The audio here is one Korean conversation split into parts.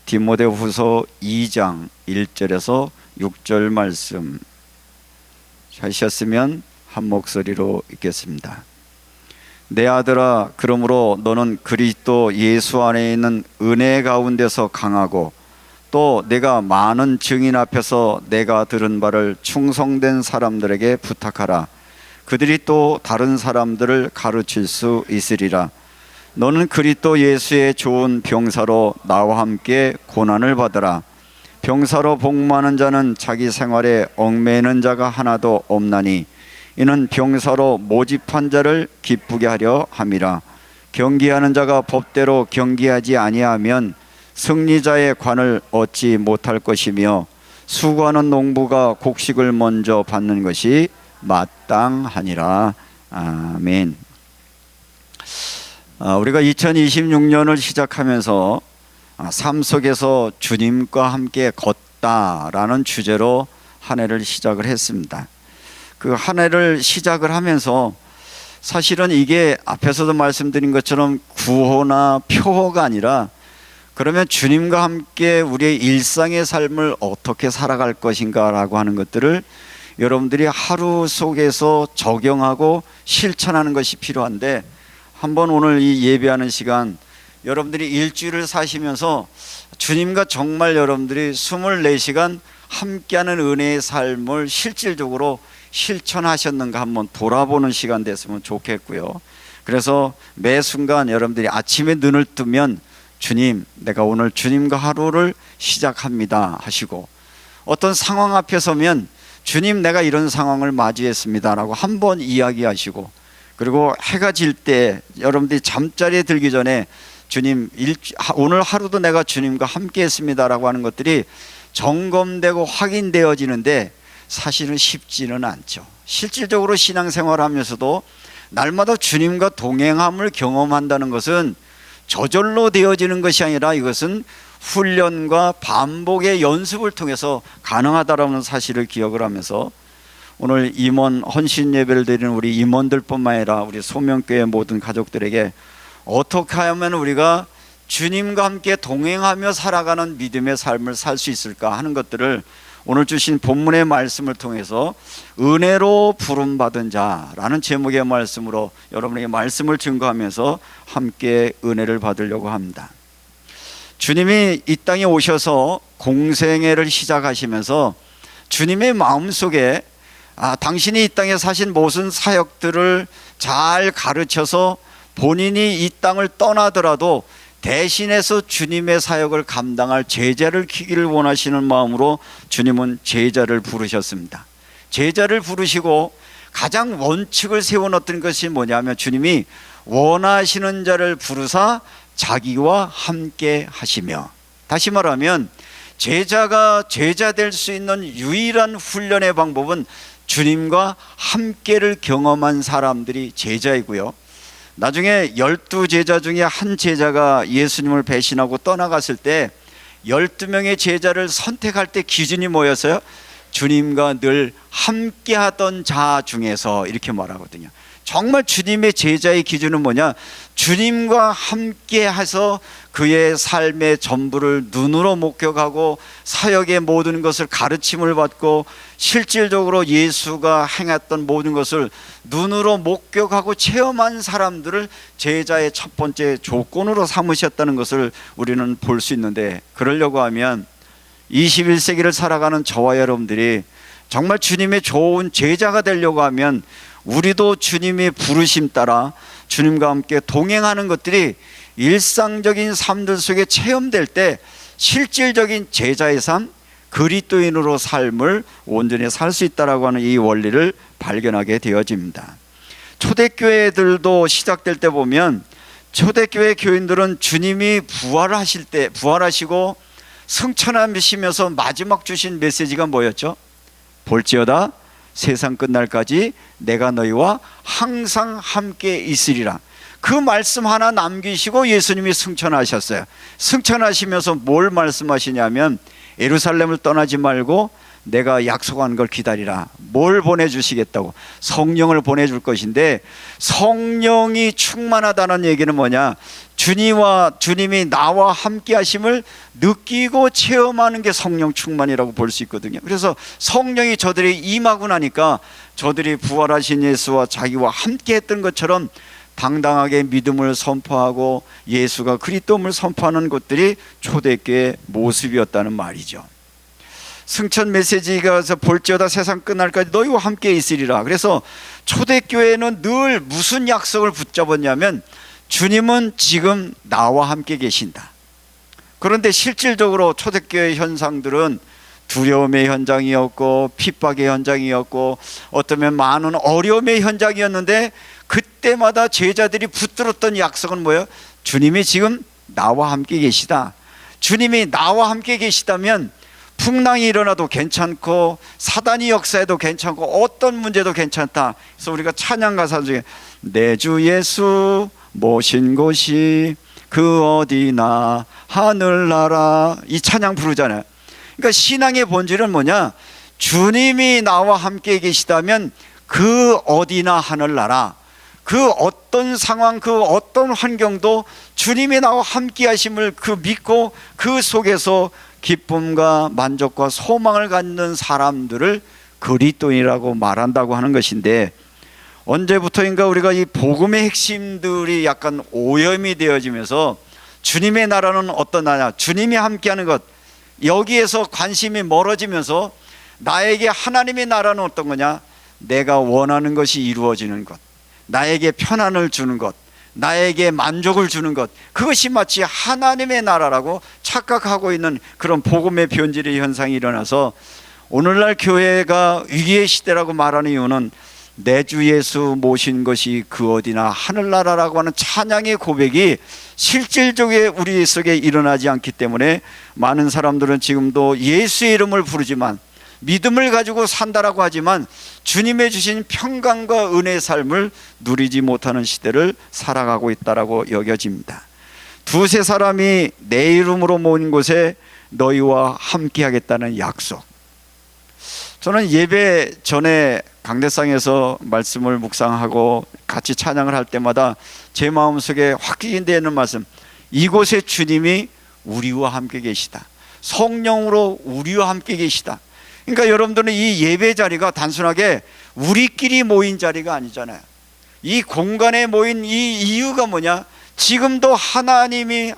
디모데후서 2장 1절에서 6절 말씀 하셨으면 한 목소리로 읽겠습니다. 내 아들아, 그러므로 너는 그리스도 예수 안에 있는 은혜 가운데서 강하고 또 내가 많은 증인 앞에서 내가 들은 바를 충성된 사람들에게 부탁하라. 그들이 또 다른 사람들을 가르칠 수 있으리라. 너는 그리스도 예수의 좋은 병사로 나와 함께 고난을 받으라. 병사로 복무하는 자는 자기 생활에 얽매이는 자가 하나도 없나니 이는 병사로 모집한 자를 기쁘게 하려 함이라. 경기하는 자가 법대로 경기하지 아니하면 승리자의 관을 얻지 못할 것이며 수고하는 농부가 곡식을 먼저 받는 것이 마땅하니라. 아멘. 우리가 2026년을 시작하면서 삶 속에서 주님과 함께 걷다라는 주제로 한 해를 시작을 했습니다. 그 한 해를 시작을 하면서 사실은 이게 앞에서도 말씀드린 것처럼 구호나 표어가 아니라 그러면 주님과 함께 우리의 일상의 삶을 어떻게 살아갈 것인가 라고 하는 것들을 여러분들이 하루 속에서 적용하고 실천하는 것이 필요한데, 한번 오늘 이 예배하는 시간 여러분들이 일주일을 사시면서 주님과 정말 여러분들이 24시간 함께하는 은혜의 삶을 실질적으로 실천하셨는가 한번 돌아보는 시간 됐으면 좋겠고요. 그래서 매 순간 여러분들이 아침에 눈을 뜨면 주님, 내가 오늘 주님과 하루를 시작합니다 하시고, 어떤 상황 앞에 서면 주님, 내가 이런 상황을 맞이했습니다 라고 한번 이야기하시고, 그리고 해가 질 때 여러분들이 잠자리에 들기 전에 주님, 오늘 하루도 내가 주님과 함께 했습니다 라고 하는 것들이 점검되고 확인되어지는데 사실은 쉽지는 않죠. 실질적으로 신앙생활 하면서도 날마다 주님과 동행함을 경험한다는 것은 저절로 되어지는 것이 아니라 이것은 훈련과 반복의 연습을 통해서 가능하다라는 사실을 기억을 하면서 오늘 임원 헌신 예배를 드리는 우리 임원들뿐만 아니라 우리 소명교회 모든 가족들에게 어떻게 하면 우리가 주님과 함께 동행하며 살아가는 믿음의 삶을 살 수 있을까 하는 것들을 오늘 주신 본문의 말씀을 통해서 은혜로 부름받은 자라는 제목의 말씀으로 여러분에게 말씀을 증거하면서 함께 은혜를 받으려고 합니다. 주님이 이 땅에 오셔서 공생애를 시작하시면서 주님의 마음속에 당신이 이 땅에 사신 모든 사역들을 잘 가르쳐서 본인이 이 땅을 떠나더라도 대신해서 주님의 사역을 감당할 제자를 키기를 원하시는 마음으로 주님은 제자를 부르셨습니다. 제자를 부르시고 가장 원칙을 세워놓던 것이 뭐냐면 주님이 원하시는 자를 부르사 자기와 함께 하시며, 다시 말하면 제자가 제자 될 수 있는 유일한 훈련의 방법은 주님과 함께를 경험한 사람들이 제자이고요. 나중에 12제자 중에 한 제자가 예수님을 배신하고 떠나갔을 때 12명의 제자를 선택할 때 기준이 뭐였어요? 주님과 늘 함께 하던 자 중에서, 이렇게 말하거든요. 정말 주님의 제자의 기준은 뭐냐? 주님과 함께 해서 그의 삶의 전부를 눈으로 목격하고 사역의 모든 것을 가르침을 받고 실질적으로 예수가 행했던 모든 것을 눈으로 목격하고 체험한 사람들을 제자의 첫 번째 조건으로 삼으셨다는 것을 우리는 볼 수 있는데, 그러려고 하면 21세기를 살아가는 저와 여러분들이 정말 주님의 좋은 제자가 되려고 하면 우리도 주님의 부르심 따라 주님과 함께 동행하는 것들이 일상적인 삶들 속에 체험될 때 실질적인 제자의 삶, 그리스도인으로 삶을 온전히 살 수 있다라고 하는 이 원리를 발견하게 되어집니다. 초대교회들도 시작될 때 보면 초대교회 교인들은 주님이 부활하시고 승천하시면서 마지막 주신 메시지가 뭐였죠? 볼지어다 세상 끝날까지 내가 너희와 항상 함께 있으리라. 그 말씀 하나 남기시고 예수님이 승천하셨어요. 승천하시면서 뭘 말씀하시냐면 예루살렘을 떠나지 말고 내가 약속한 걸 기다리라. 뭘 보내주시겠다고? 성령을 보내줄 것인데, 성령이 충만하다는 얘기는 뭐냐? 주님이 나와 함께 하심을 느끼고 체험하는 게 성령 충만이라고 볼 수 있거든요. 그래서 성령이 저들이 임하고 나니까 저들이 부활하신 예수와 자기와 함께 했던 것처럼 당당하게 믿음을 선포하고 예수가 그리스도임을 선포하는 것들이 초대교회의 모습이었다는 말이죠. 승천 메시지가 볼지어다 세상 끝날까지 너희와 함께 있으리라. 그래서 초대교회는 늘 무슨 약속을 붙잡았냐면, 주님은 지금 나와 함께 계신다. 그런데 실질적으로 초대교회 현상들은 두려움의 현장이었고 핍박의 현장이었고 어쩌면 많은 어려움의 현장이었는데, 그때마다 제자들이 붙들었던 약속은 뭐예요? 주님이 지금 나와 함께 계시다. 주님이 나와 함께 계시다면 풍랑이 일어나도 괜찮고 사단이 역사해도 괜찮고 어떤 문제도 괜찮다. 그래서 우리가 찬양 가사 중에 내 주 예수 모신 곳이 그 어디나 하늘나라, 이 찬양 부르잖아요. 그러니까 신앙의 본질은 뭐냐? 주님이 나와 함께 계시다면 그 어디나 하늘나라, 그 어떤 상황, 그 어떤 환경도 주님이 나와 함께 하심을 믿고 그 속에서 기쁨과 만족과 소망을 갖는 사람들을 그리스도인이라고 말한다고 하는 것인데, 언제부터인가 우리가 이 복음의 핵심들이 약간 오염이 되어지면서 주님의 나라는 어떤 나라, 주님이 함께하는 것, 여기에서 관심이 멀어지면서 나에게 하나님의 나라는 어떤 거냐? 내가 원하는 것이 이루어지는 것, 나에게 편안을 주는 것, 나에게 만족을 주는 것, 그것이 마치 하나님의 나라라고 착각하고 있는 그런 복음의 변질의 현상이 일어나서 오늘날 교회가 위기의 시대라고 말하는 이유는 내 주 예수 모신 것이 그 어디나 하늘나라라고 하는 찬양의 고백이 실질적으로 우리 속에 일어나지 않기 때문에 많은 사람들은 지금도 예수의 이름을 부르지만, 믿음을 가지고 산다라고 하지만 주님의 주신 평강과 은혜의 삶을 누리지 못하는 시대를 살아가고 있다라고 여겨집니다. 두세 사람이 내 이름으로 모인 곳에 너희와 함께 하겠다는 약속. 저는 예배 전에 강대상에서 말씀을 묵상하고 같이 찬양을 할 때마다 제 마음속에 확인되는 말씀, 이곳에 주님이 우리와 함께 계시다. 성령으로 우리와 함께 계시다. 그러니까 여러분들은 이 예배 자리가 단순하게 우리끼리 모인 자리가 아니잖아요. 이 공간에 모인 이 이유가 뭐냐? 지금도 하나님의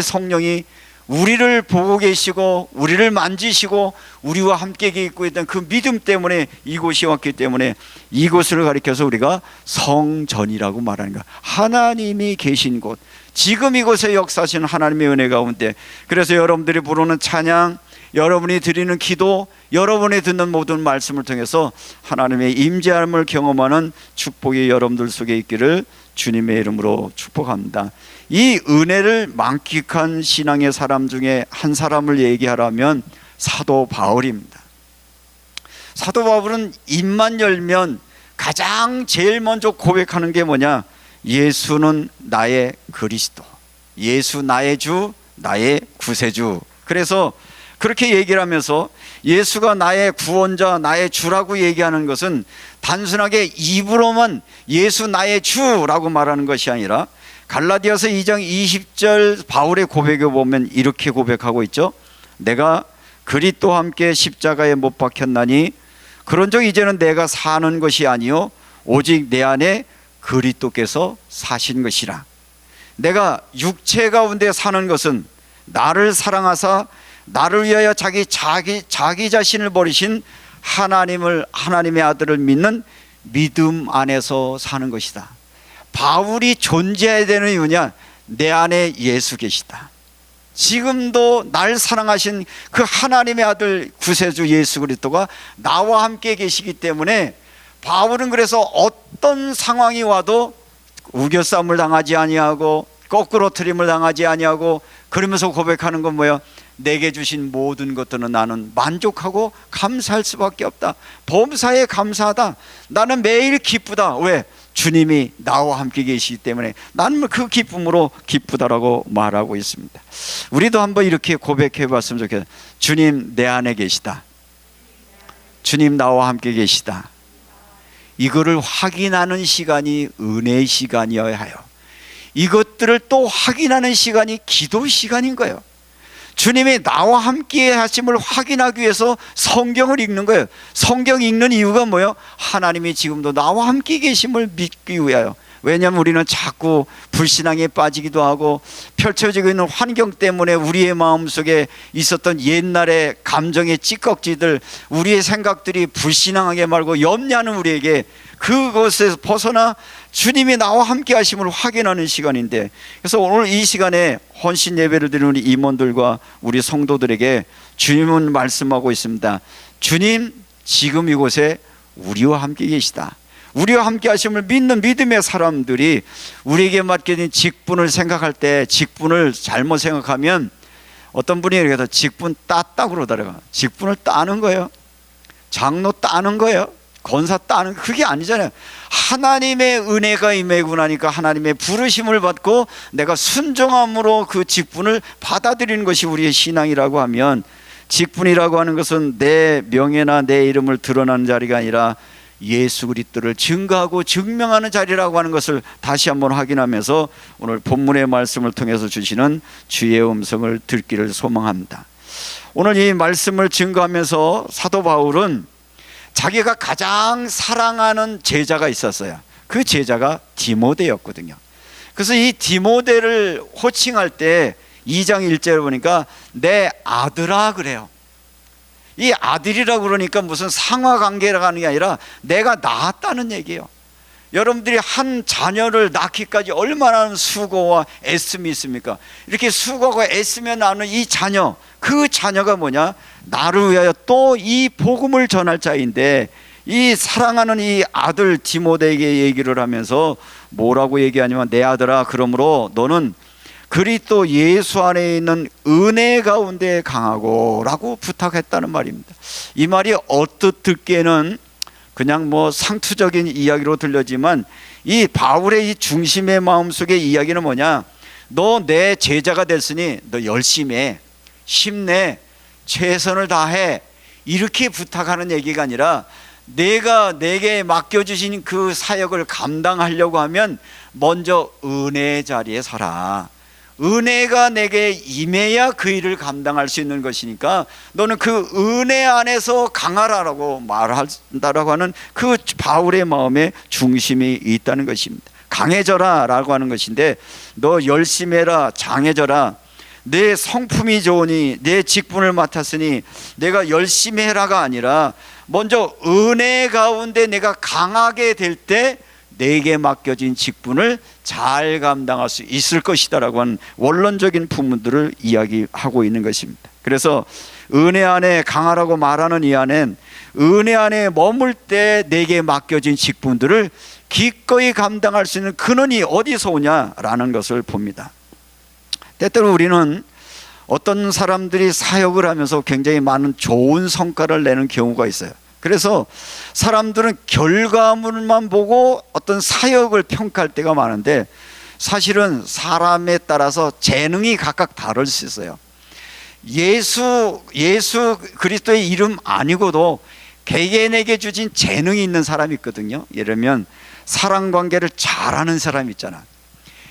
성령이 우리를 보고 계시고 우리를 만지시고 우리와 함께 있고 있던 그 믿음 때문에 이곳이 왔기 때문에 이곳을 가리켜서 우리가 성전이라고 말하는 거야. 하나님이 계신 곳, 지금 이곳에 역사하시는 하나님의 은혜 가운데, 그래서 여러분들이 부르는 찬양, 여러분이 드리는 기도, 여러분이 듣는 모든 말씀을 통해서 하나님의 임재함을 경험하는 축복이 여러분들 속에 있기를 주님의 이름으로 축복합니다. 이 은혜를 만끽한 신앙의 사람 중에 한 사람을 얘기하라면 사도 바울입니다. 사도 바울은 입만 열면 가장 제일 먼저 고백하는 게 뭐냐? 예수는 나의 그리스도, 예수 나의 주, 나의 구세주. 그래서 그렇게 얘기를 하면서 예수가 나의 구원자, 나의 주라고 얘기하는 것은 단순하게 입으로만 예수 나의 주라고 말하는 것이 아니라, 갈라디아서 2장 20절 바울의 고백에 보면 이렇게 고백하고 있죠. 내가 그리스도와 함께 십자가에 못 박혔나니 그런즉 이제는 내가 사는 것이 아니요 오직 내 안에 그리스도께서 사신 것이라. 내가 육체 가운데 사는 것은 나를 사랑하사 나를 위하여 자기 자신을 버리신 하나님의 아들을 믿는 믿음 안에서 사는 것이다. 바울이 존재해야 되는 이유냐? 내 안에 예수 계시다. 지금도 날 사랑하신 그 하나님의 아들 구세주 예수 그리스도가 나와 함께 계시기 때문에 바울은 그래서 어떤 상황이 와도 우겨싸움을 당하지 아니하고 거꾸로 트림을 당하지 아니하고, 그러면서 고백하는 건 뭐예요? 내게 주신 모든 것들은 나는 만족하고 감사할 수밖에 없다. 범사에 감사하다. 나는 매일 기쁘다. 왜? 주님이 나와 함께 계시기 때문에 나는 그 기쁨으로 기쁘다라고 말하고 있습니다. 우리도 한번 이렇게 고백해 봤으면 좋겠어요. 주님 내 안에 계시다. 주님 나와 함께 계시다. 이거를 확인하는 시간이 은혜의 시간이어야 해요. 이것들을 또 확인하는 시간이 기도 시간인 거예요. 주님이 나와 함께 하심을 확인하기 위해서 성경을 읽는 거예요. 성경 읽는 이유가 뭐예요? 하나님이 지금도 나와 함께 계심을 믿기 위하여. 왜냐하면 우리는 자꾸 불신앙에 빠지기도 하고 펼쳐지고 있는 환경 때문에 우리의 마음속에 있었던 옛날의 감정의 찌꺼기들, 우리의 생각들이 불신앙하게 말고 염려하는 우리에게 그것에서 벗어나 주님이 나와 함께 하심을 확인하는 시간인데, 그래서 오늘 이 시간에 헌신 예배를 드리는 우리 임원들과 우리 성도들에게 주님은 말씀하고 있습니다. 주님 지금 이곳에 우리와 함께 계시다. 우리와 함께 하심을 믿는 믿음의 사람들이 우리에게 맡겨진 직분을 생각할 때, 직분을 잘못 생각하면 어떤 분이 이렇게 직분 땄다 그러더라고요. 직분을 따는 거예요. 장로 따는 거예요. 권사 따는, 그게 아니잖아요. 하나님의 은혜가 임하고 나니까 하나님의 부르심을 받고 내가 순종함으로 그 직분을 받아들이는 것이 우리의 신앙이라고 하면, 직분이라고 하는 것은 내 명예나 내 이름을 드러나는 자리가 아니라 예수 그리스도를 증거하고 증명하는 자리라고 하는 것을 다시 한번 확인하면서 오늘 본문의 말씀을 통해서 주시는 주의 음성을 듣기를 소망합니다. 오늘 이 말씀을 증거하면서 사도 바울은 자기가 가장 사랑하는 제자가 있었어요. 그 제자가 디모데였거든요. 그래서 이 디모데를 호칭할 때 2장 1절을 보니까 내 아들아 그래요. 이 아들이라고 그러니까 무슨 상하관계라고 하는 게 아니라 내가 낳았다는 얘기예요. 여러분들이 한 자녀를 낳기까지 얼마나 수고와 애씀이 있습니까? 이렇게 수고가 애쓰며 낳는 이 자녀, 그 자녀가 뭐냐? 나를 위하여 또 이 복음을 전할 자인데, 이 사랑하는 이 아들 디모데에게 얘기를 하면서 뭐라고 얘기하냐면, 내 아들아, 그러므로 너는 그리스도 예수 안에 있는 은혜 가운데 강하고 라고 부탁했다는 말입니다. 이 말이 언뜻 듣기에는 그냥 뭐 상투적인 이야기로 들려지만, 이 바울의 이 중심의 마음속의 이야기는 뭐냐? 너 내 제자가 됐으니 너 열심히 해, 힘내, 최선을 다해, 이렇게 부탁하는 얘기가 아니라, 내가 내게 맡겨주신 그 사역을 감당하려고 하면 먼저 은혜의 자리에 서라. 은혜가 내게 임해야 그 일을 감당할 수 있는 것이니까 너는 그 은혜 안에서 강하라라고 말한다라고 하는 그 바울의 마음의 중심이 있다는 것입니다. 강해져라 라고 하는 것인데, 너 열심히 해라, 장해져라, 내 성품이 좋으니, 내 직분을 맡았으니 내가 열심히 해라가 아니라 먼저 은혜 가운데 내가 강하게 될 때 내게 맡겨진 직분을 잘 감당할 수 있을 것이다라고 하는 원론적인 부분들을 이야기하고 있는 것입니다. 그래서 은혜 안에 강하라고 말하는 이 안엔 은혜 안에 머물 때 내게 맡겨진 직분들을 기꺼이 감당할 수 있는 근원이 어디서 오냐라는 것을 봅니다. 때때로 우리는 어떤 사람들이 사역을 하면서 굉장히 많은 좋은 성과를 내는 경우가 있어요. 그래서 사람들은 결과물만 보고 어떤 사역을 평가할 때가 많은데, 사실은 사람에 따라서 재능이 각각 다를 수 있어요. 예수 그리스도의 이름 아니고도 개개인에게 주신 재능이 있는 사람이 있거든요. 예를 들면 사랑관계를 잘하는 사람이 있잖아.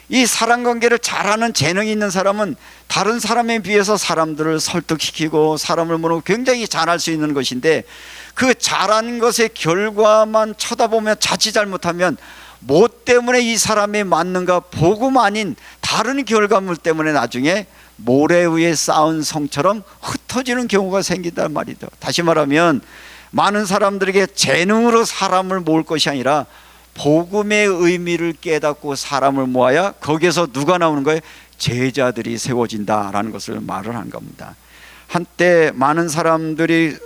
이 사랑관계를 잘하는 재능이 있는 사람은 다른 사람에 비해서 사람들을 설득시키고 사람을 모르고 굉장히 잘할 수 있는 것인데, 그 잘하는 것의 결과만 쳐다보면 자칫 잘못하면 뭐 때문에 이 사람이 맞는가 복음 아닌 다른 결과물 때문에 나중에 모래 위에 쌓은 성처럼 흩어지는 경우가 생긴단 말이죠. 다시 말하면 많은 사람들에게 재능으로 사람을 모을 것이 아니라 복음의 의미를 깨닫고 사람을 모아야 거기에서 누가 나오는 거예요? 제자들이 세워진다라는 것을 말을 한 겁니다. 한때 많은 사람들을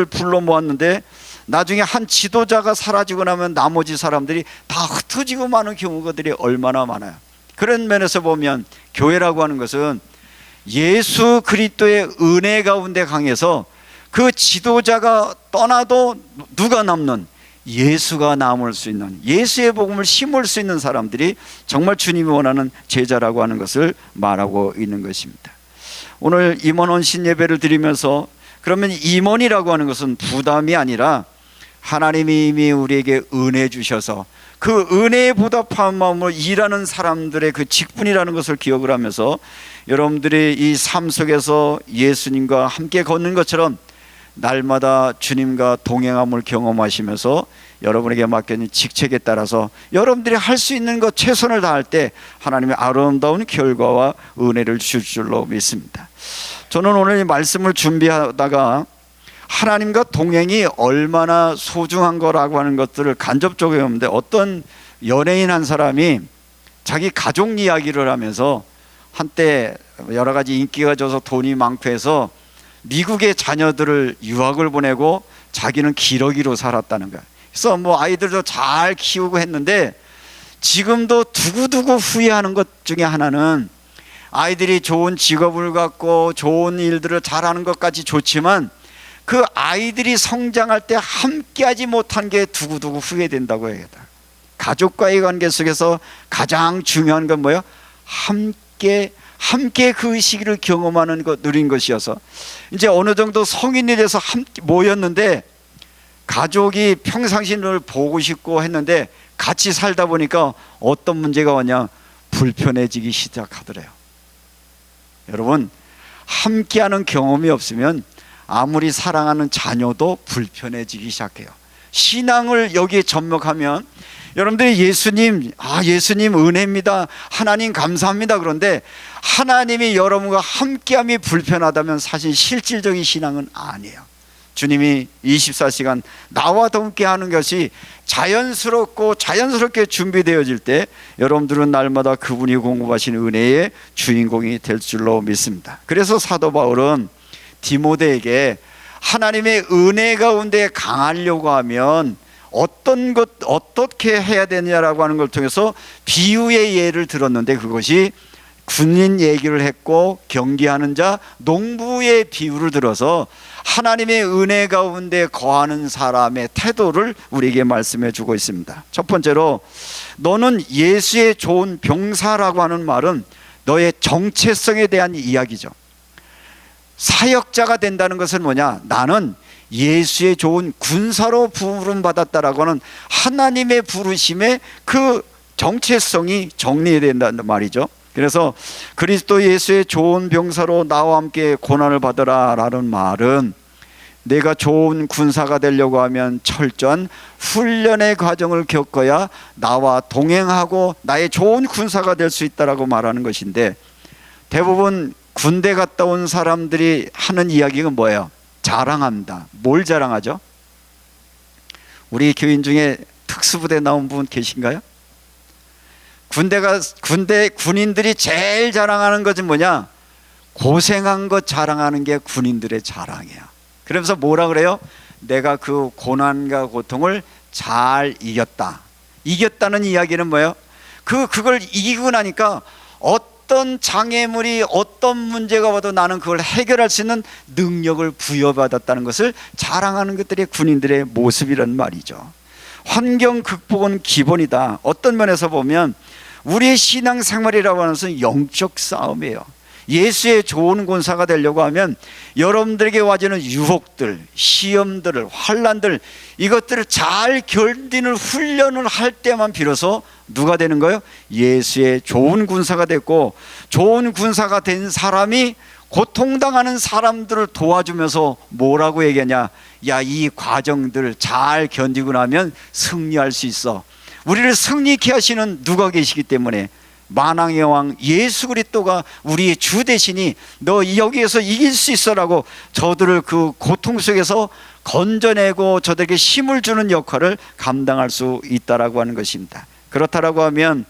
불러 모았는데 나중에 한 지도자가 사라지고 나면 나머지 사람들이 다 흩어지고 마는 경우들이 얼마나 많아요. 그런 면에서 보면 교회라고 하는 것은 예수 그리스도의 은혜 가운데 강해서 그 지도자가 떠나도 누가 남는, 예수가 남을 수 있는, 예수의 복음을 심을 수 있는 사람들이 정말 주님이 원하는 제자라고 하는 것을 말하고 있는 것입니다. 오늘 임원 헌신 예배를 드리면서 그러면 임원이라고 하는 것은 부담이 아니라 하나님이 이미 우리에게 은혜 주셔서 그 은혜에 보답한 마음으로 일하는 사람들의 그 직분이라는 것을 기억을 하면서 여러분들이 이 삶 속에서 예수님과 함께 걷는 것처럼 날마다 주님과 동행함을 경험하시면서 여러분에게 맡겨진 직책에 따라서 여러분들이 할 수 있는 것 최선을 다할 때 하나님의 아름다운 결과와 은혜를 주실 줄로 믿습니다. 저는 오늘 이 말씀을 준비하다가 하나님과 동행이 얼마나 소중한 거라고 하는 것들을 간접적으로 했는데, 어떤 연예인 한 사람이 자기 가족 이야기를 하면서 한때 여러 가지 인기가 져서 돈이 많고 해서 미국의 자녀들을 유학을 보내고 자기는 기러기로 살았다는 거야. 그래서 뭐 아이들도 잘 키우고 했는데 지금도 두고두고 후회하는 것 중에 하나는 아이들이 좋은 직업을 갖고 좋은 일들을 잘하는 것까지 좋지만 그 아이들이 성장할 때 함께하지 못한 게 두고두고 후회된다고 해야겠다. 가족과의 관계 속에서 가장 중요한 건 뭐예요? 함께 그 시기를 경험하는 것, 누린 것이어서 이제 어느 정도 성인이 돼서 함께 모였는데 가족이 평상시 늘 보고 싶고 했는데 같이 살다 보니까 어떤 문제가 오냐? 불편해지기 시작하더래요. 여러분, 함께하는 경험이 없으면 아무리 사랑하는 자녀도 불편해지기 시작해요. 신앙을 여기에 접목하면 여러분들이 예수님 은혜입니다, 하나님 감사합니다, 그런데 하나님이 여러분과 함께함이 불편하다면 사실 실질적인 신앙은 아니에요. 주님이 24시간 나와 함께하는 것이 자연스럽게 준비되어질 때 여러분들은 날마다 그분이 공급하신 은혜의 주인공이 될 줄로 믿습니다. 그래서 사도 바울은 디모데에게 하나님의 은혜 가운데 강하려고 하면 어떻게 해야 되느냐라고 하는 걸 통해서 비유의 예를 들었는데, 그것이 군인 얘기를 했고 경기하는 자, 농부의 비유를 들어서 하나님의 은혜 가운데 거하는 사람의 태도를 우리에게 말씀해 주고 있습니다. 첫 번째로, 너는 예수의 좋은 병사라고 하는 말은 너의 정체성에 대한 이야기죠. 사역자가 된다는 것은 뭐냐? 나는 예수의 좋은 군사로 부름받았다라고 하는 하나님의 부르심의 그 정체성이 정리된다는 말이죠. 그래서 그리스도 예수의 좋은 병사로 나와 함께 고난을 받으라 라는 말은, 내가 좋은 군사가 되려고 하면 철저한 훈련의 과정을 겪어야 나와 동행하고 나의 좋은 군사가 될 수 있다라고 말하는 것인데, 대부분 군대 갔다 온 사람들이 하는 이야기가 뭐예요? 자랑합니다. 뭘 자랑하죠? 우리 교인 중에 특수부대 나온 분 계신가요? 군인들이 제일 자랑하는 것은 뭐냐? 고생한 것 자랑하는 게 군인들의 자랑이야. 그러면서 뭐라 그래요? 내가 그 고난과 고통을 잘 이겼다. 이겼다는 이야기는 뭐예요? 그걸 이기고 나니까 어떤 장애물이 어떤 문제가 와도 나는 그걸 해결할 수 있는 능력을 부여받았다는 것을 자랑하는 것들이 군인들의 모습이란 말이죠. 환경 극복은 기본이다. 어떤 면에서 보면 우리의 신앙생활이라고 하는 것은 영적 싸움이에요. 예수의 좋은 군사가 되려고 하면 여러분들에게 와지는 유혹들, 시험들을, 환난들, 이것들을 잘 견디는 훈련을 할 때만 비로소 누가 되는 거예요? 예수의 좋은 군사가 됐고, 좋은 군사가 된 사람이 고통당하는 사람들을 도와주면서 뭐라고 얘기하냐? 야, 이 과정들 잘 견디고 나면 승리할 수 있어. 우리를 승리케 하시는 누가 계시기 때문에, 만왕의 왕 예수 그리스도가 우리의 주 대신이 너 여기에서 이길 수 있어라고 저들을 그 고통 속에서 건져내고 저들에게 힘을 주는 역할을 감당할 수 있다라고 하는 것입니다. 그렇다라고 하면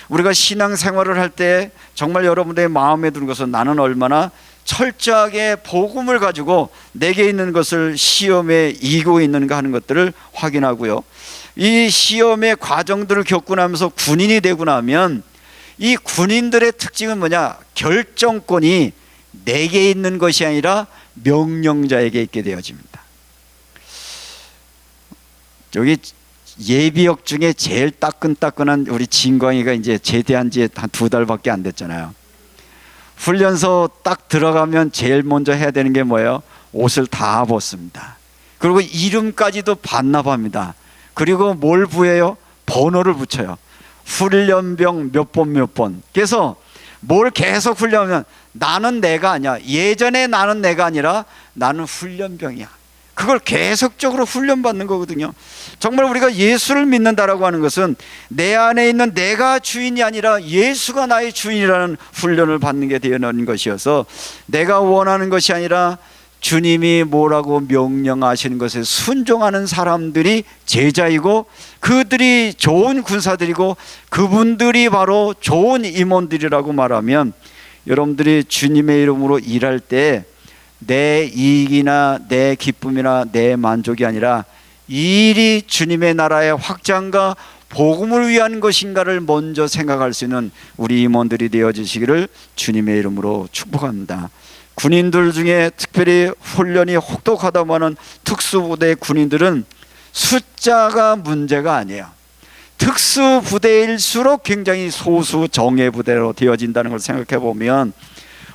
우리가 신앙생활을 할 때 정말 여러분들의 마음에 드는 것은, 나는 얼마나 철저하게 복음을 가지고 내게 있는 것을 시험에 이기고 있는가 하는 것들을 확인하고요, 이 시험의 과정들을 겪고 나면서 군인이 되고 나면 이 군인들의 특징은 뭐냐? 결정권이 내게 있는 것이 아니라 명령자에게 있게 되어집니다. 여기 예비역 중에 제일 따끈따끈한 우리 진광이가 이제 제대한 지 한 2달밖에 안 됐잖아요. 훈련소 딱 들어가면 제일 먼저 해야 되는 게 뭐예요? 옷을 다 벗습니다. 그리고 이름까지도 반납합니다. 그리고 뭘 부여해요? 번호를 붙여요. 훈련병 몇 번 몇 번. 그래서 뭘 계속 훈련하면 나는 내가 아니야. 예전에 나는 내가 아니라 나는 훈련병이야. 그걸 계속적으로 훈련받는 거거든요. 정말 우리가 예수를 믿는다라고 하는 것은 내 안에 있는 내가 주인이 아니라 예수가 나의 주인이라는 훈련을 받는 게 되는 것이어서 내가 원하는 것이 아니라 주님이 뭐라고 명령하시는 것에 순종하는 사람들이 제자이고 그들이 좋은 군사들이고 그분들이 바로 좋은 임원들이라고 말하면 여러분들이 주님의 이름으로 일할 때 내 이익이나 내 기쁨이나 내 만족이 아니라 이 일이 주님의 나라의 확장과 복음을 위한 것인가를 먼저 생각할 수 있는 우리 임원들이 되어주시기를 주님의 이름으로 축복합니다. 군인들 중에 특별히 훈련이 혹독하다고 하는 특수부대 군인들은 숫자가 문제가 아니에요. 특수부대일수록 굉장히 소수 정예부대로 되어진다는 걸 생각해 보면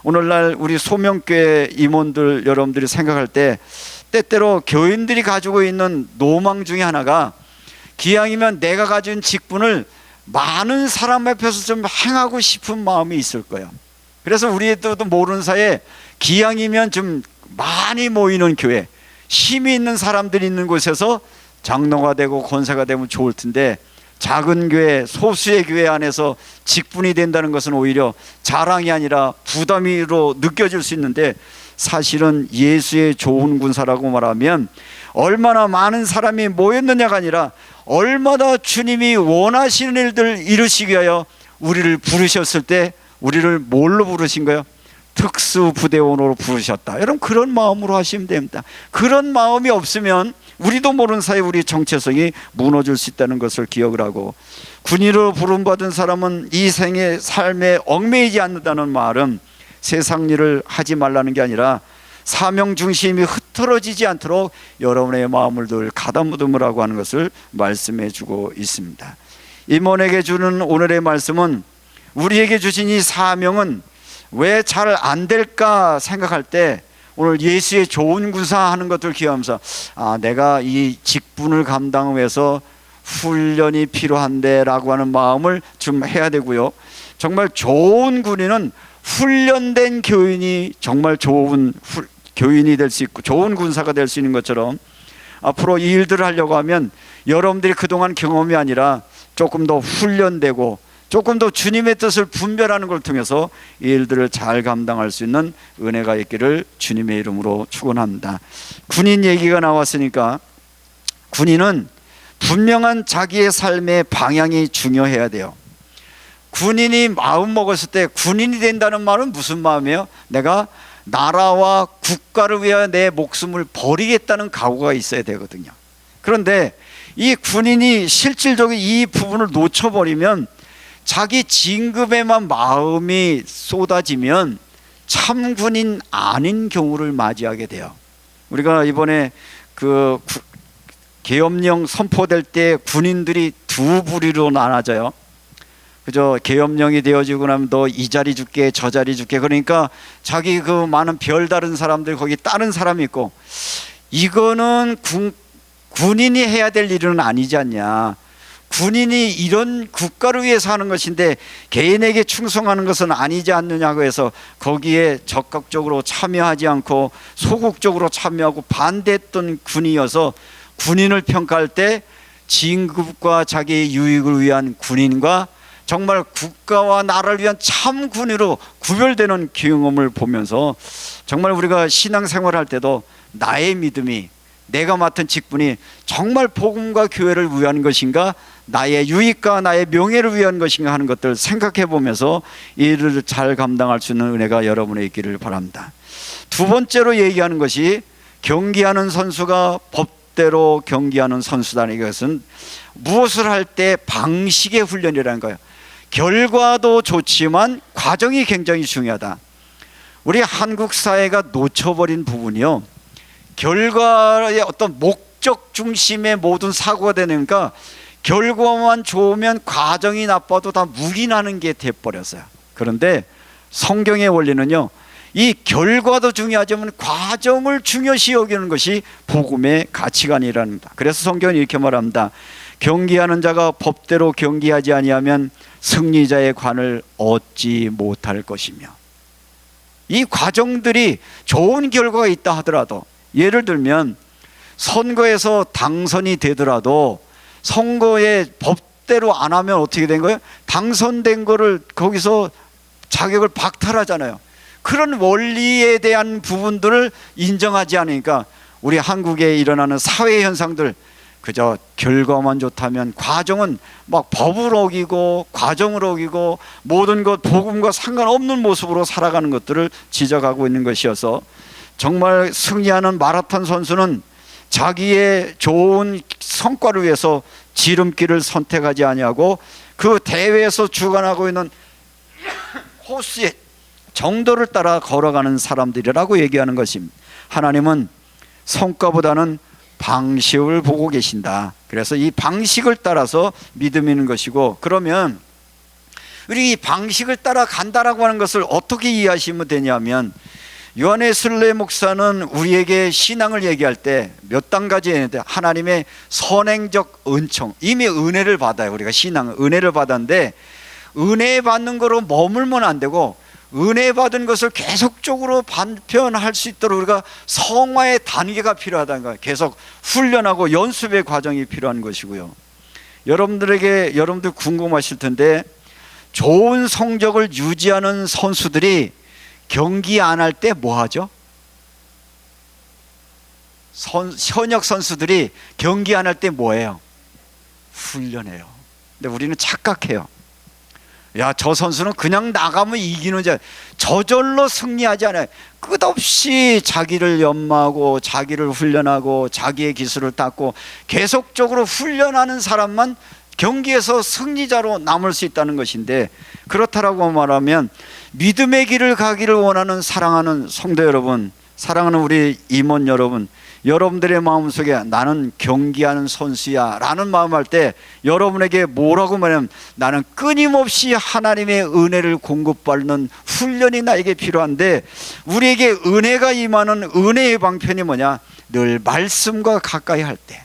오늘날 우리 소명교회 임원들 여러분들이 생각할 때 때때로 교인들이 가지고 있는 노망 중에 하나가 기왕이면 내가 가진 직분을 많은 사람 앞에서 좀 행하고 싶은 마음이 있을 거예요. 그래서 우리도 모르는 사이에 기왕이면 좀 많이 모이는 교회, 힘이 있는 사람들이 있는 곳에서 장로가 되고 권사가 되면 좋을 텐데 작은 교회, 소수의 교회 안에서 직분이 된다는 것은 오히려 자랑이 아니라 부담으로 느껴질 수 있는데 사실은 예수의 좋은 군사라고 말하면 얼마나 많은 사람이 모였느냐가 아니라 얼마나 주님이 원하시는 일들 이루시기 위하여 우리를 부르셨을 때 우리를 뭘로 부르신 거예요? 특수부대원으로 부르셨다. 여러분 그런 마음으로 하시면 됩니다. 그런 마음이 없으면 우리도 모르는 사이에 우리 정체성이 무너질 수 있다는 것을 기억을 하고 군인으로 부름받은 사람은 이 생의 삶에 얽매이지 않는다는 말은 세상 일을 하지 말라는 게 아니라 사명 중심이 흐트러지지 않도록 여러분의 마음을 늘 가다듬으라고 하는 것을 말씀해 주고 있습니다. 임원에게 주는 오늘의 말씀은 우리에게 주신 이 사명은 왜 잘 안 될까 생각할 때 오늘 예수의 좋은 군사 하는 것들 기억하면서 내가 이 직분을 감당하기 위해서 훈련이 필요한데 라고 하는 마음을 좀 해야 되고요. 정말 좋은 군인은 훈련된 교인이 정말 좋은 교인이 될 수 있고 좋은 군사가 될 수 있는 것처럼 앞으로 이 일들을 하려고 하면 여러분들이 그동안 경험이 아니라 조금 더 훈련되고 조금 더 주님의 뜻을 분별하는 걸 통해서 이 일들을 잘 감당할 수 있는 은혜가 있기를 주님의 이름으로 축원합니다. 군인 얘기가 나왔으니까 군인은 분명한 자기의 삶의 방향이 중요해야 돼요. 군인이 마음 먹었을 때 군인이 된다는 말은 무슨 마음이에요? 내가 나라와 국가를 위하여 내 목숨을 버리겠다는 각오가 있어야 되거든요. 그런데 이 군인이 실질적으로 이 부분을 놓쳐버리면 자기 진급에만 마음이 쏟아지면 참 군인 아닌 경우를 맞이하게 돼요. 우리가 이번에 그 계엄령 선포될 때 군인들이 두 부류로 나눠져요. 그죠? 계엄령이 되어지고 나면 너 이 자리 줄게 저 자리 줄게 그러니까 자기 그 많은 별다른 사람들 거기 다른 사람이 있고 이거는 군인이 해야 될 일은 아니지 않냐. 군인이 이런 국가를 위해서 하는 것인데 개인에게 충성하는 것은 아니지 않느냐고 해서 거기에 적극적으로 참여하지 않고 소극적으로 참여하고 반대했던 군이어서 군인을 평가할 때 진급과 자기의 유익을 위한 군인과 정말 국가와 나라를 위한 참 군인으로 구별되는 경험을 보면서 정말 우리가 신앙생활할 때도 나의 믿음이 내가 맡은 직분이 정말 복음과 교회를 위한 것인가 나의 유익과 나의 명예를 위한 것인가 하는 것들 생각해 보면서 이 일을 잘 감당할 수 있는 은혜가 여러분에 있기를 바랍니다. 두 번째로 얘기하는 것이 경기하는 선수가 법대로 경기하는 선수다는 것은 무엇을 할 때 방식의 훈련이라는 거예요. 결과도 좋지만 과정이 굉장히 중요하다. 우리 한국 사회가 놓쳐버린 부분이요, 결과의 어떤 목적 중심의 모든 사고가 되니까 결과만 좋으면 과정이 나빠도 다 묵인하는 게 돼버렸어요. 그런데 성경의 원리는요, 이 결과도 중요하지만 과정을 중요시 여기는 것이 복음의 가치관이랍니다. 그래서 성경은 이렇게 말합니다. 경기하는 자가 법대로 경기하지 아니하면 승리자의 관을 얻지 못할 것이며, 이 과정들이 좋은 결과가 있다 하더라도, 예를 들면 선거에서 당선이 되더라도 선거에 법대로 안 하면 어떻게 된 거예요? 당선된 거를 거기서 자격을 박탈하잖아요. 그런 원리에 대한 부분들을 인정하지 않으니까 우리 한국에 일어나는 사회 현상들, 그저 결과만 좋다면 과정은 막 법을 어기고 과정을 어기고 모든 것 복음과 상관없는 모습으로 살아가는 것들을 지적하고 있는 것이어서, 정말 승리하는 마라톤 선수는 자기의 좋은 성과를 위해서 지름길을 선택하지 아니하고 그 대회에서 주관하고 있는 코스의 정도를 따라 걸어가는 사람들이라고 얘기하는 것입니다. 하나님은 성과보다는 방식을 보고 계신다. 그래서 이 방식을 따라서 믿음이 있는 것이고, 그러면 우리 이 방식을 따라 간다라고 하는 것을 어떻게 이해하시면 되냐면, 요한웨슬레 목사는 우리에게 신앙을 얘기할 때 몇 단가지 했는데, 하나님의 선행적 은총, 이미 은혜를 받아요. 우리가 신앙은 은혜를 받았는데, 은혜 받는 거로 머물면 안 되고 은혜 받은 것을 계속적으로 반편할 수 있도록 우리가 성화의 단계가 필요하다는 거예요. 계속 훈련하고 연습의 과정이 필요한 것이고요. 여러분들 궁금하실 텐데, 좋은 성적을 유지하는 선수들이 경기 안 할 때 뭐 하죠? 현역 선수들이 경기 안 할 때 뭐예요? 훈련해요. 근데 우리는 착각해요. 야, 저 선수는 그냥 나가면 이기는 자, 저절로 승리하지 않아요. 끝없이 자기를 연마하고 자기를 훈련하고 자기의 기술을 닦고 계속적으로 훈련하는 사람만 경기에서 승리자로 남을 수 있다는 것인데, 그렇다라고 말하면 믿음의 길을 가기를 원하는 사랑하는 성도 여러분, 사랑하는 우리 임원 여러분, 여러분들의 마음속에 나는 경기하는 선수야 라는 마음 할 때 여러분에게 뭐라고 말하면, 나는 끊임없이 하나님의 은혜를 공급받는 훈련이 나에게 필요한데, 우리에게 은혜가 임하는 은혜의 방편이 뭐냐? 늘 말씀과 가까이 할 때,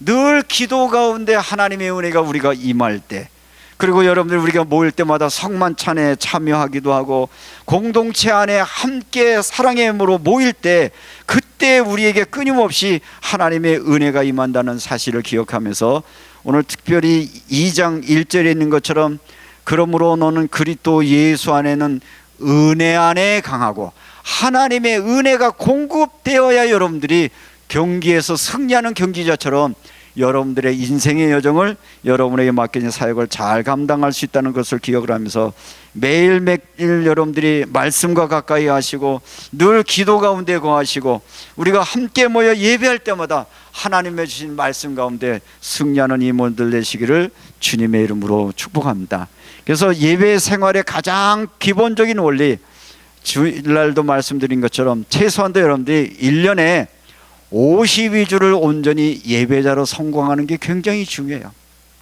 늘 기도 가운데 하나님의 은혜가 우리가 임할 때, 그리고 여러분들 우리가 모일 때마다 성만찬에 참여하기도 하고 공동체 안에 함께 사랑의 힘으로 모일 때, 그때 우리에게 끊임없이 하나님의 은혜가 임한다는 사실을 기억하면서, 오늘 특별히 2장 1절에 있는 것처럼, 그러므로 너는 그리스도 예수 안에는 은혜 안에 강하고 하나님의 은혜가 공급되어야 여러분들이 경기에서 승리하는 경기자처럼 여러분들의 인생의 여정을, 여러분에게 맡겨진 사역을 잘 감당할 수 있다는 것을 기억을 하면서, 매일매일 여러분들이 말씀과 가까이 하시고 늘 기도 가운데 거하시고 우리가 함께 모여 예배할 때마다 하나님의 주신 말씀 가운데 승리하는 임원들 되시기를 주님의 이름으로 축복합니다. 그래서 예배 생활의 가장 기본적인 원리, 주일날도 말씀드린 것처럼 최소한도 여러분들이 1년에 52주를 온전히 예배자로 성공하는 게 굉장히 중요해요.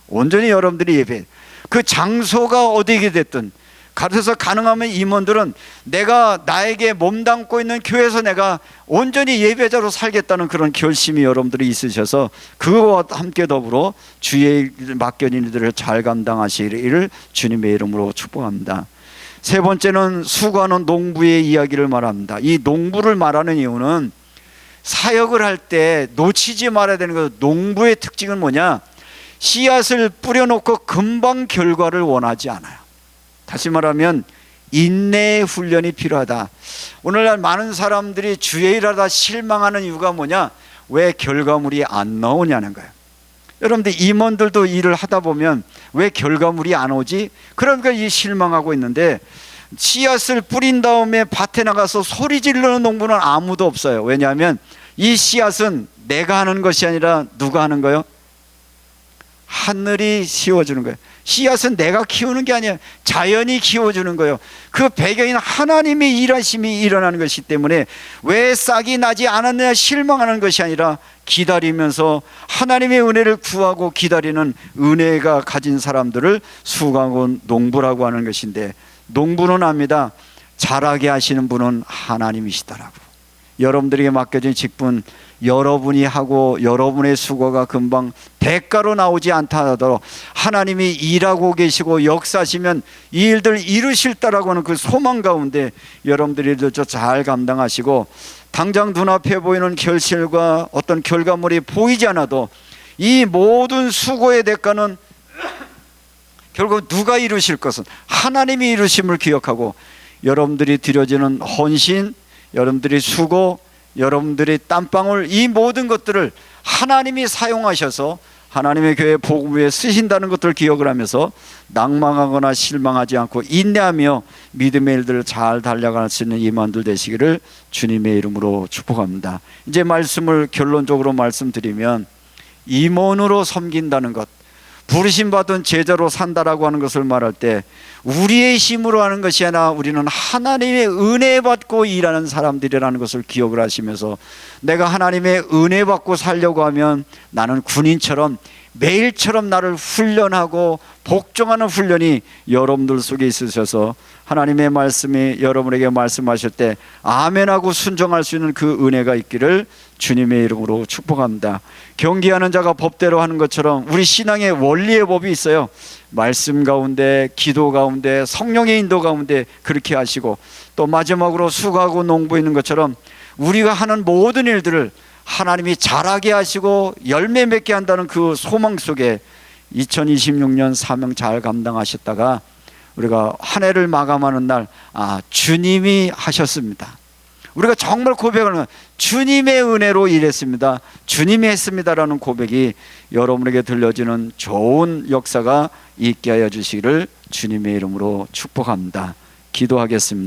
온전히 여러분들이 예배, 그 장소가 어디게 됐든, 그래서 가능하면 임원들은 내가 나에게 몸담고 있는 교회에서 내가 온전히 예배자로 살겠다는 그런 결심이 여러분들이 있으셔서 그거와 함께 더불어 주의 맡겨진 일들을 잘 감당하시기를 주님의 이름으로 축복합니다. 세 번째는 수고하는 농부의 이야기를 말합니다. 이 농부를 말하는 이유는, 사역을 할 때 놓치지 말아야 되는 것, 농부의 특징은 뭐냐? 씨앗을 뿌려놓고 금방 결과를 원하지 않아요. 다시 말하면 인내의 훈련이 필요하다. 오늘날 많은 사람들이 주의 일하다 실망하는 이유가 뭐냐? 왜 결과물이 안 나오냐는 거예요. 여러분들 임원들도 일을 하다 보면 왜 결과물이 안 오지? 그러니까 이 실망하고 있는데, 씨앗을 뿌린 다음에 밭에 나가서 소리 지르는 농부는 아무도 없어요. 왜냐하면 이 씨앗은 내가 하는 것이 아니라 누가 하는 거예요? 하늘이 씌워주는 거예요. 씨앗은 내가 키우는 게 아니에요. 자연이 키워주는 거예요. 그 배경에는 하나님의 일하심이 일어나는 것이기 때문에 왜 싹이 나지 않았느냐 실망하는 것이 아니라 기다리면서 하나님의 은혜를 구하고 기다리는 은혜가 가진 사람들을 수고하고 농부라고 하는 것인데, 농부는 압니다. 자라게 하시는 분은 하나님이시더라고. 여러분들에게 맡겨진 직분, 여러분이 하고 여러분의 수고가 금방 대가로 나오지 않다 하더라도 하나님이 일하고 계시고 역사하시면 이 일들 이루실다라고 하는 그 소망 가운데 여러분들이 잘 감당하시고, 당장 눈앞에 보이는 결실과 어떤 결과물이 보이지 않아도 이 모든 수고의 대가는 결국 누가 이루실 것은 하나님이 이루심을 기억하고, 여러분들이 드려지는 헌신, 여러분들이 수고, 여러분들이 땀방울, 이 모든 것들을 하나님이 사용하셔서 하나님의 교회 복음 위에 쓰신다는 것들을 기억을 하면서 낭망하거나 실망하지 않고 인내하며 믿음의 일들을 잘 달려갈 수 있는 임원들 되시기를 주님의 이름으로 축복합니다. 이제 말씀을 결론적으로 말씀드리면, 임원으로 섬긴다는 것, 부르심 받은 제자로 산다라고 하는 것을 말할 때 우리의 힘으로 하는 것이 아니라 우리는 하나님의 은혜 받고 일하는 사람들이라는 것을 기억을 하시면서, 내가 하나님의 은혜 받고 살려고 하면 나는 군인처럼 매일처럼 나를 훈련하고 복종하는 훈련이 여러분들 속에 있으셔서 하나님의 말씀이 여러분에게 말씀하실 때 아멘하고 순종할 수 있는 그 은혜가 있기를 주님의 이름으로 축복합니다. 경계하는 자가 법대로 하는 것처럼 우리 신앙의 원리의 법이 있어요. 말씀 가운데, 기도 가운데, 성령의 인도 가운데 그렇게 하시고, 또 마지막으로 수고하고 농부있는 것처럼 우리가 하는 모든 일들을 하나님이 잘하게 하시고 열매 맺게 한다는 그 소망 속에 2026년 사명 잘 감당하셨다가 우리가 한 해를 마감하는 날, 주님이 하셨습니다. 우리가 정말 고백하는, 주님의 은혜로 일했습니다, 주님이 했습니다라는 고백이 여러분에게 들려지는 좋은 역사가 있게 하여 주시기를 주님의 이름으로 축복합니다. 기도하겠습니다.